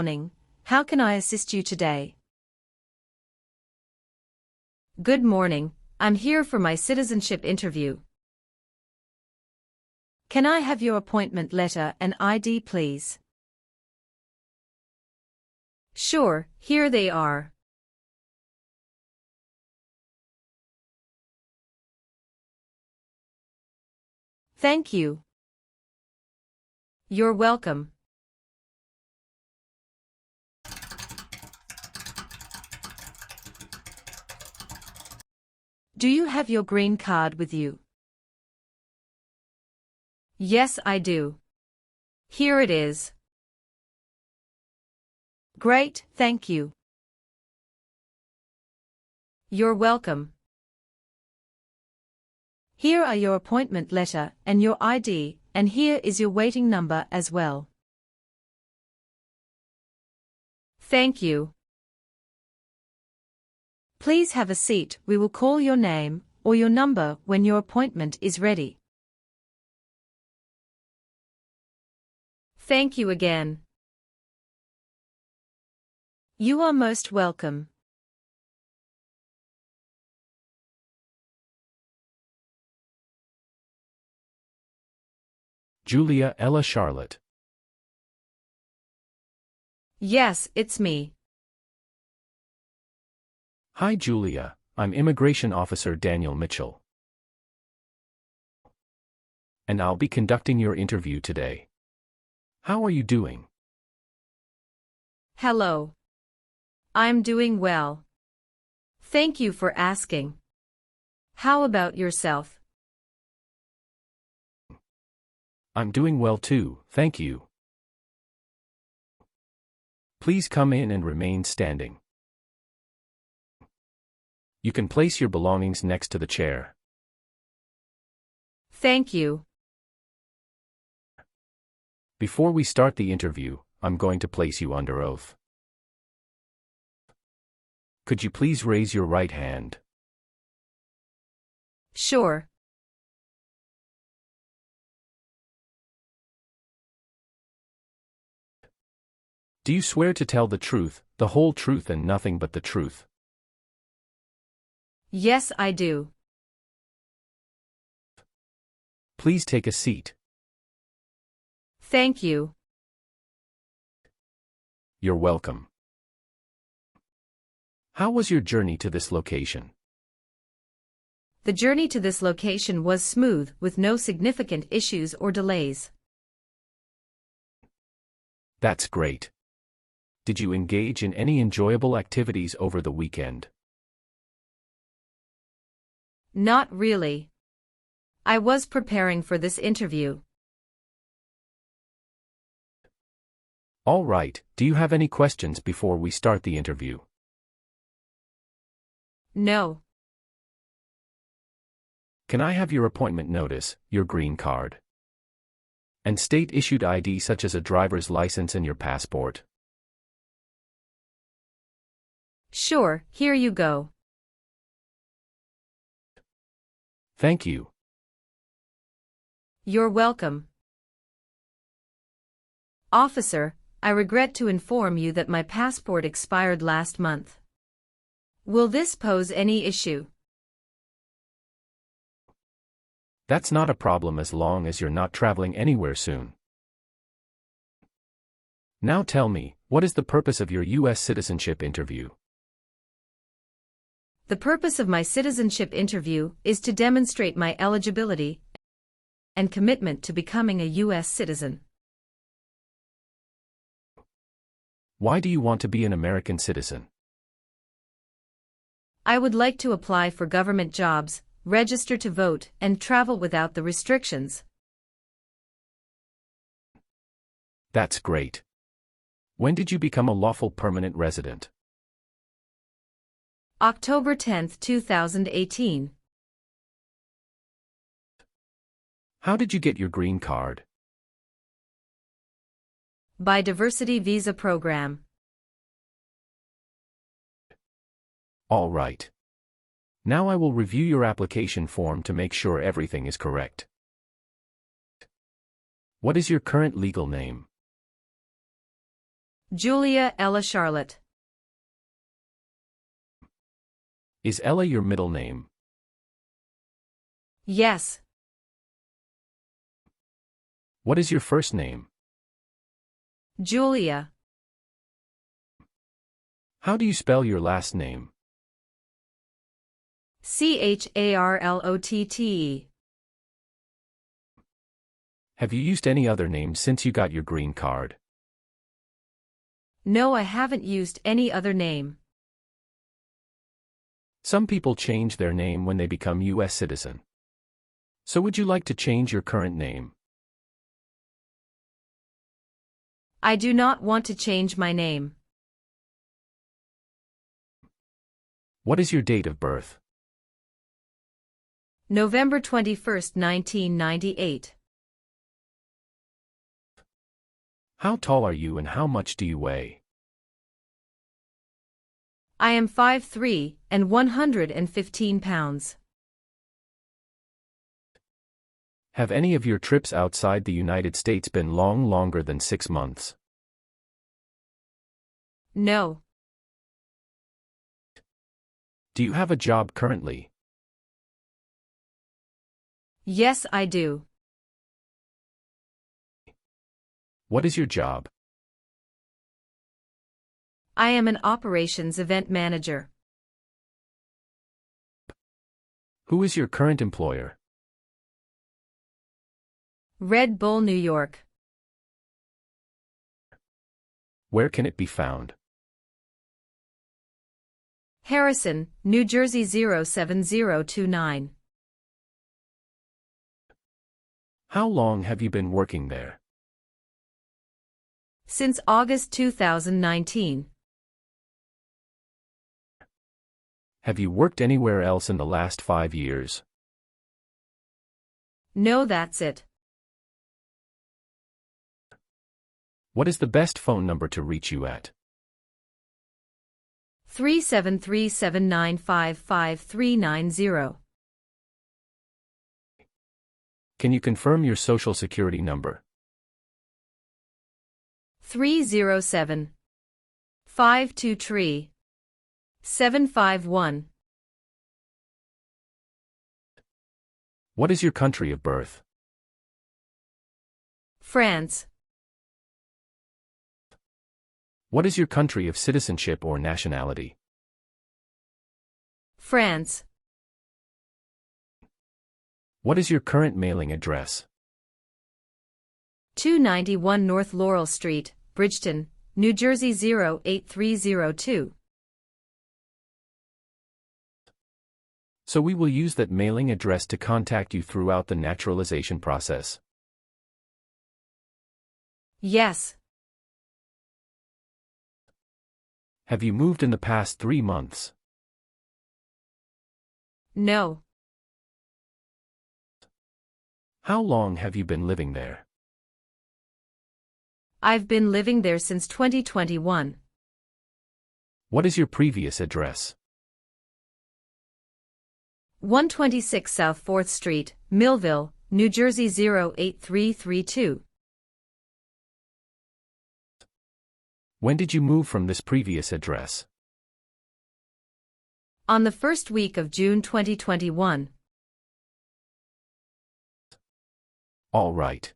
Morning. How can I assist you today? Good morning. I'm here for my citizenship interview. Can I have your appointment letter and ID, please? Sure, here they are. Thank you. You're welcome. Do you have your green card with you? Yes, I do. Here it is. Great, thank you. You're welcome. Here are your appointment letter and your ID, and here is your waiting number as well. Thank you. Please have a seat. We will call your name or your number when your appointment is ready. Thank you again. You are most welcome. Julia Ella Charlotte. Yes, it's me. Hi Julia, I'm Immigration Officer Daniel Mitchell. And I'll be conducting your interview today. How are you doing? Hello. I'm doing well. Thank you for asking. How about yourself? I'm doing well too, thank you. Please come in and remain standing. You can place your belongings next to the chair. Thank you. Before we start the interview, I'm going to place you under oath. Could you please raise your right hand? Sure. Do you swear to tell the truth, the whole truth and nothing but the truth? Yes, I do. Please take a seat. Thank you. You're welcome. How was your journey to this location? The journey to this location was smooth, with no significant issues or delays. That's great. Did you engage in any enjoyable activities over the weekend? Not really. I was preparing for this interview. All right, do you have any questions before we start the interview? No. Can I have your appointment notice, your green card, and state-issued ID such as a driver's license and your passport? Sure, here you go. Thank you. You're welcome. Officer, I regret to inform you that my passport expired last month. Will this pose any issue? That's not a problem as long as you're not traveling anywhere soon. Now tell me, what is the purpose of your US citizenship interview? The purpose of my citizenship interview is to demonstrate my eligibility and commitment to becoming a US citizen. Why do you want to be an American citizen? I would like to apply for government jobs, register to vote, and travel without the restrictions. That's great. When did you become a lawful permanent resident? October 10, 2018. How did you get your green card? By Diversity Visa Program. All right. Now I will review your application form to make sure everything is correct. What is your current legal name? Julia Ella Charlotte. Is Ella your middle name? Yes. What is your first name? Julia. How do you spell your last name? Charlotte. Have you used any other name since you got your green card? No, I haven't used any other name. Some people change their name when they become US citizen. So would you like to change your current name? I do not want to change my name. What is your date of birth? November 21st, 1998. How tall are you and how much do you weigh? I am 5'3" and 115 pounds. Have any of your trips outside the United States been longer than 6 months? No. Do you have a job currently? Yes, I do. What is your job? I am an operations event manager. Who is your current employer? Red Bull, New York. Where can it be found? Harrison, New Jersey 07029. How long have you been working there? Since August 2019. Have you worked anywhere else in the last 5 years? No, that's it. What is the best phone number to reach you at? 373-795-5390. Can you confirm your social security number? 307-523-751. What is your country of birth? France. What is your country of citizenship or nationality? France. What is your current mailing address? 291 North Laurel Street, Bridgeton, New Jersey 08302. So we will use that mailing address to contact you throughout the naturalization process. Yes. Have you moved in the past 3 months? No. How long have you been living there? I've been living there since 2021. What is your previous address? 126 South 4th Street, Millville, New Jersey 08332. When did you move from this previous address? On the first week of June 2021. All right.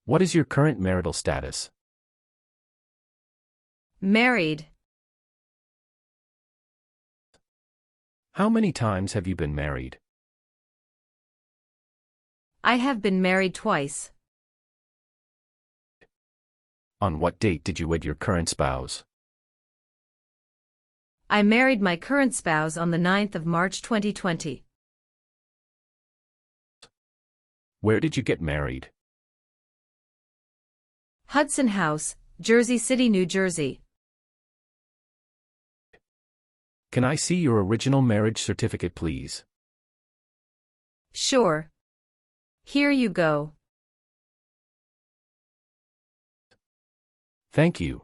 What is your current marital status? Married. How many times have you been married? I have been married twice. On what date did you wed your current spouse? I married my current spouse on the 9th of March 2020. Where did you get married? Hudson House, Jersey City, New Jersey. Can I see your original marriage certificate, please? Sure. Here you go. Thank you.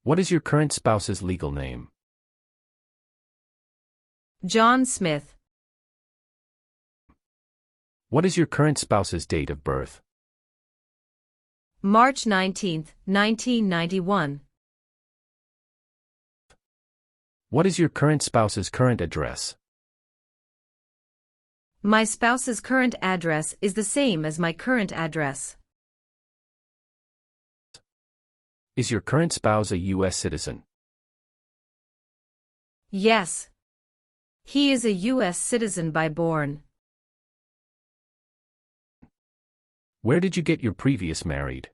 What is your current spouse's legal name? John Smith. What is your current spouse's date of birth? March 19, 1991. What is your current spouse's current address? My spouse's current address is the same as my current address. Is your current spouse a US citizen? Yes. He is a US citizen by born. Where did you get your previous married?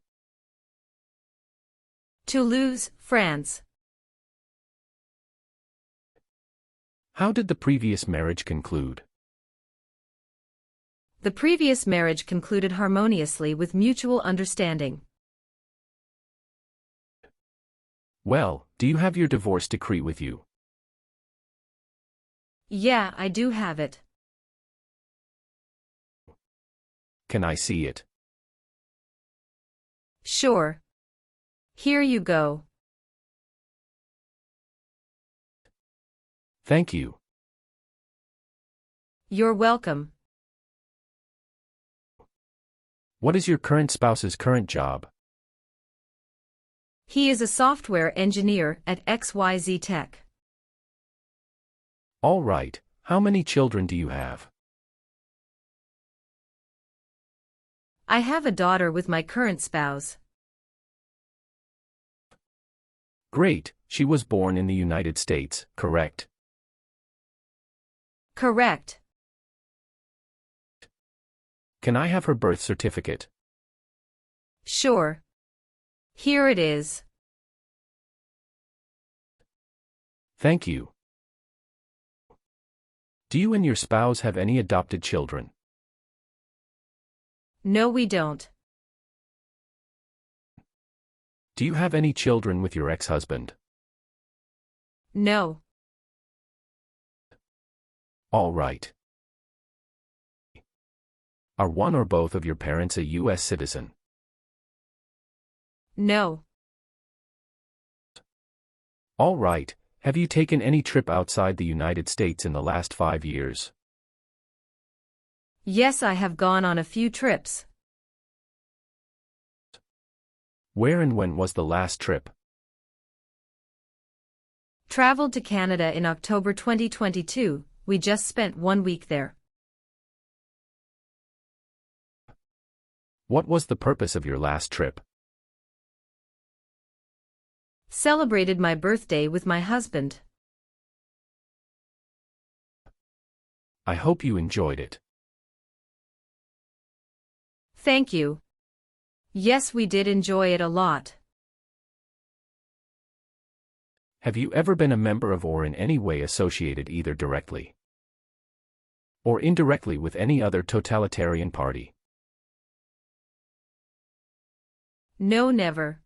Toulouse, France. How did the previous marriage conclude? The previous marriage concluded harmoniously with mutual understanding. Well, do you have your divorce decree with you? Yeah, I do have it. Can I see it? Sure. Here you go. Thank you. You're welcome. What is your current spouse's current job? He is a software engineer at XYZ Tech. All right. How many children do you have? I have a daughter with my current spouse. Great. She was born in the United States, correct? Correct. Can I have her birth certificate? Sure. Here it is. Thank you. Do you and your spouse have any adopted children? No, we don't. Do you have any children with your ex-husband? No. All right. Are one or both of your parents a US citizen? No. All right. Have you taken any trip outside the United States in the last 5 years? Yes, I have gone on a few trips. Where and when was the last trip? Traveled to Canada in October 2022. We just spent 1 week there. What was the purpose of your last trip? Celebrated my birthday with my husband. I hope you enjoyed it. Thank you. Yes, we did enjoy it a lot. Have you ever been a member of or in any way associated either directly or indirectly with any other totalitarian party? No, never.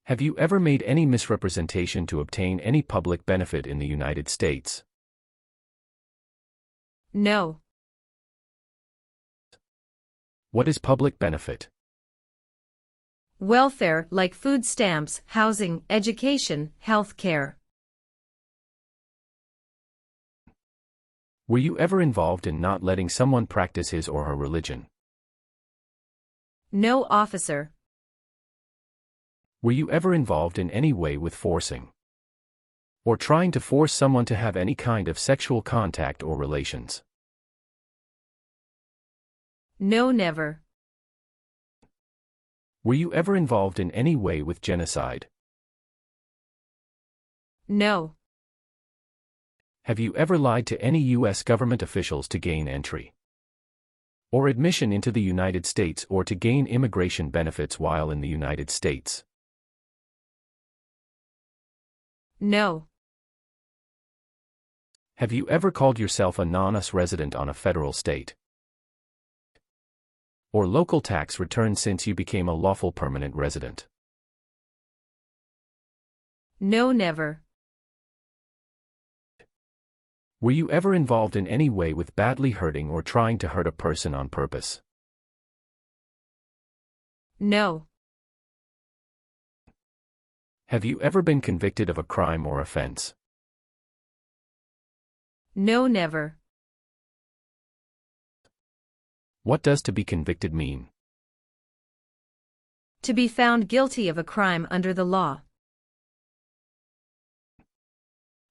Have you ever made any misrepresentation to obtain any public benefit in the United States? No. What is public benefit? Welfare, like food stamps, housing, education, health care. Were you ever involved in not letting someone practice his or her religion? No, officer. Were you ever involved in any way with forcing or trying to force someone to have any kind of sexual contact or relations? No, never. Were you ever involved in any way with genocide? No. Have you ever lied to any U.S. government officials to gain entry or admission into the United States or to gain immigration benefits while in the United States? No. Have you ever called yourself a non-US resident on a federal, state, or local tax return since you became a lawful permanent resident? No, never. Were you ever involved in any way with badly hurting or trying to hurt a person on purpose? No. Have you ever been convicted of a crime or offense? No, never. What does to be convicted mean? To be found guilty of a crime under the law.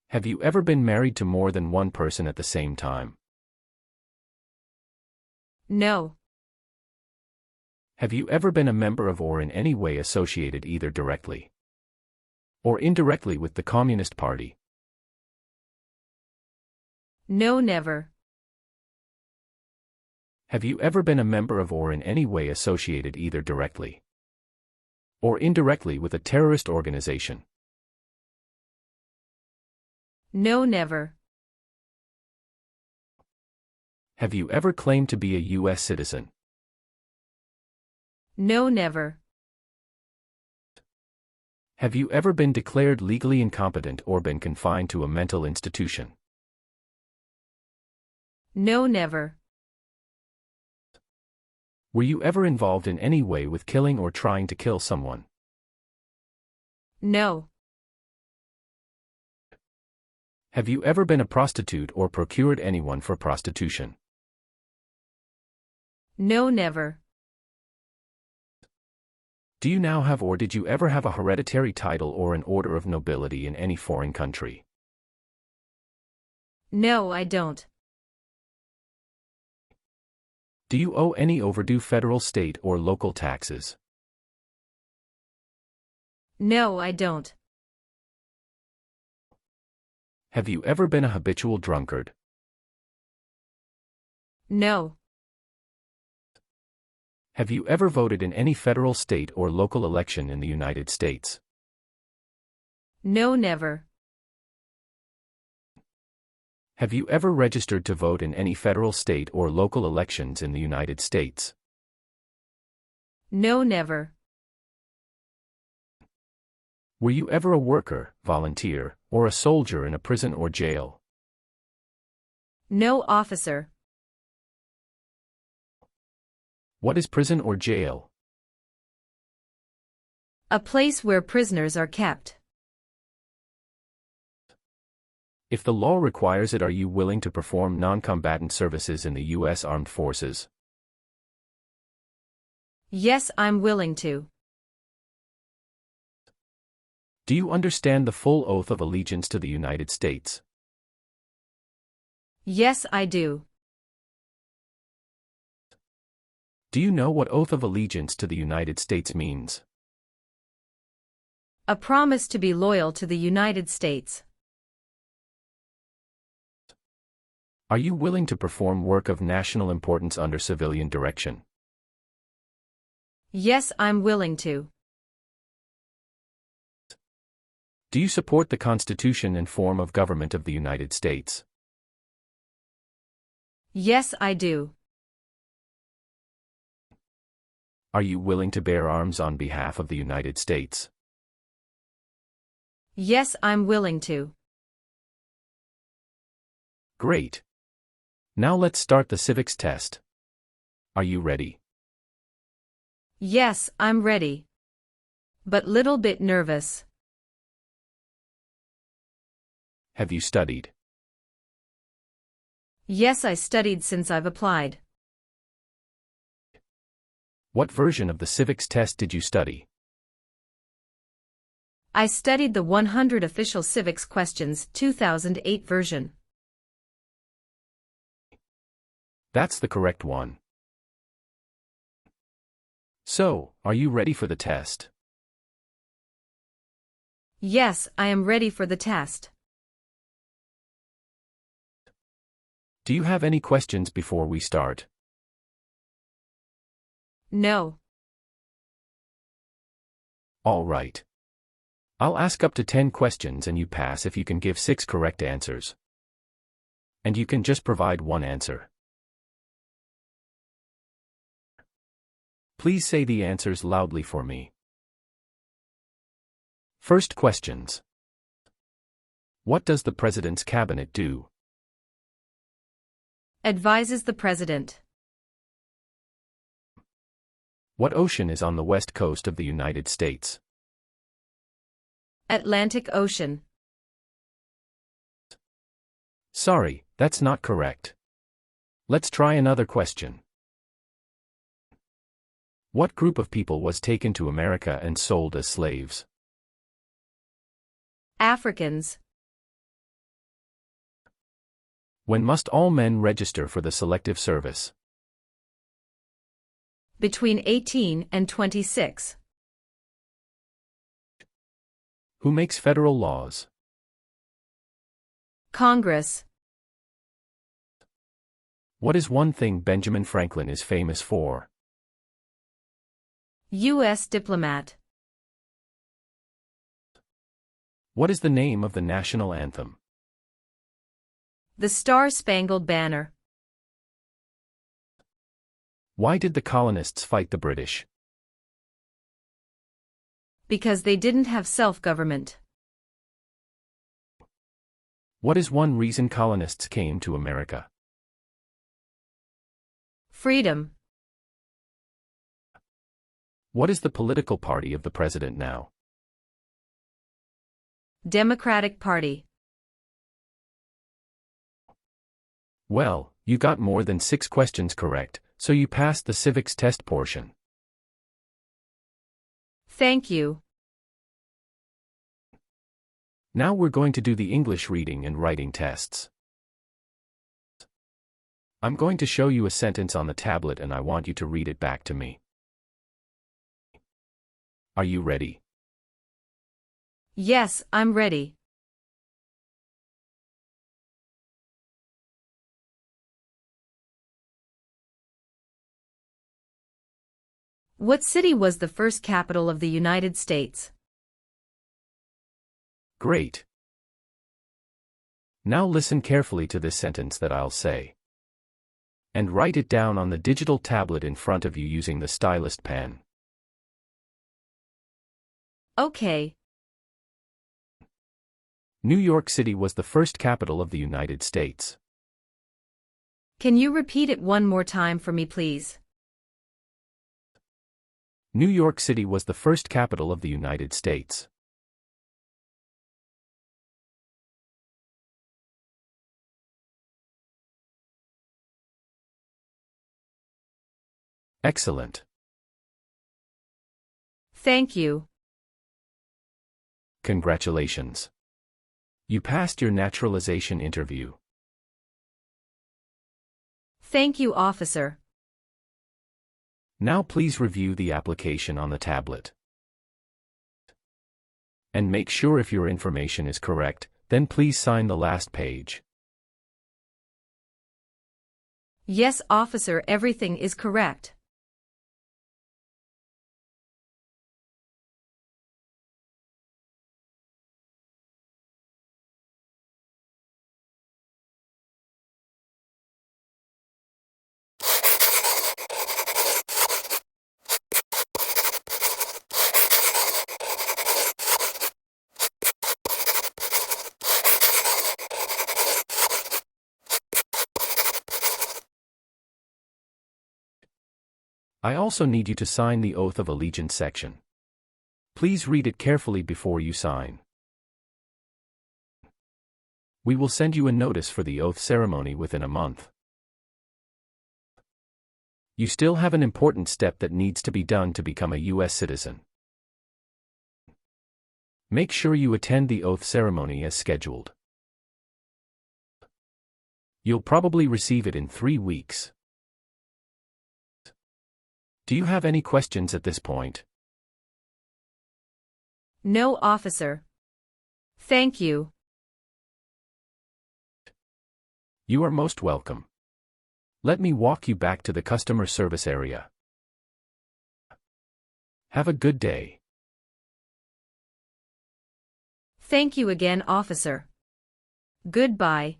Have you ever been married to more than one person at the same time? No. Have you ever been a member of or in any way associated either directly or indirectly with the Communist Party? No, never. Have you ever been a member of or in any way associated either directly or indirectly with a terrorist organization? No, never. Have you ever claimed to be a US citizen? No, never. Have you ever been declared legally incompetent or been confined to a mental institution? No, never. Were you ever involved in any way with killing or trying to kill someone? No. Have you ever been a prostitute or procured anyone for prostitution? No, never. Do you now have or did you ever have a hereditary title or an order of nobility in any foreign country? No, I don't. Do you owe any overdue federal, state, or local taxes? No, I don't. Have you ever been a habitual drunkard? No. Have you ever voted in any federal, state, or local election in the United States? No, never. Have you ever registered to vote in any federal, state, or local elections in the United States? No, never. Were you ever a worker, volunteer, or a soldier in a prison or jail? No, officer. What is prison or jail? A place where prisoners are kept. If the law requires it, are you willing to perform non-combatant services in the U.S. Armed Forces? Yes, I'm willing to. Do you understand the full oath of allegiance to the United States? Yes, I do. Do you know what oath of allegiance to the United States means? A promise to be loyal to the United States. Are you willing to perform work of national importance under civilian direction? Yes, I'm willing to. Do you support the Constitution and form of government of the United States? Yes, I do. Are you willing to bear arms on behalf of the United States? Yes, I'm willing to. Great. Now let's start the civics test. Are you ready? Yes, I'm ready. But little bit nervous. Have you studied? Yes, I studied since I've applied. What version of the civics test did you study? I studied the 100 Official Civics Questions 2008 version. That's the correct one. So, are you ready for the test? Yes, I am ready for the test. Do you have any questions before we start? No. All right. I'll ask up to 10 questions and you pass if you can give 6 correct answers. And you can just provide one answer. Please say the answers loudly for me. First questions. What does the President's Cabinet do? Advises the President. What ocean is on the west coast of the United States? Atlantic Ocean. Sorry, that's not correct. Let's try another question. What group of people was taken to America and sold as slaves? Africans. When must all men register for the Selective Service? Between 18 and 26. Who makes federal laws? Congress. What is one thing Benjamin Franklin is famous for? U.S. diplomat. What is the name of the national anthem? The Star-Spangled Banner. Why did the colonists fight the British? Because they didn't have self-government. What is one reason colonists came to America? Freedom. What is the political party of the president now? Democratic Party. Well, you got more than 6 questions correct, so you passed the civics test portion. Thank you. Now we're going to do the English reading and writing tests. I'm going to show you a sentence on the tablet and I want you to read it back to me. Are you ready? Yes, I'm ready. What city was the first capital of the United States? Great. Now listen carefully to this sentence that I'll say. And write it down on the digital tablet in front of you using the stylus pen. Okay. New York City was the first capital of the United States. Can you repeat it one more time for me, please? New York City was the first capital of the United States. Excellent. Thank you. Congratulations. You passed your naturalization interview. Thank you, officer. Now please review the application on the tablet. And make sure if your information is correct, then please sign the last page. Yes, officer, everything is correct. I also need you to sign the Oath of Allegiance section. Please read it carefully before you sign. We will send you a notice for the oath ceremony within a month. You still have an important step that needs to be done to become a US citizen. Make sure you attend the oath ceremony as scheduled. You'll probably receive it in 3 weeks. Do you have any questions at this point? No, officer. Thank you. You are most welcome. Let me walk you back to the customer service area. Have a good day. Thank you again, officer. Goodbye.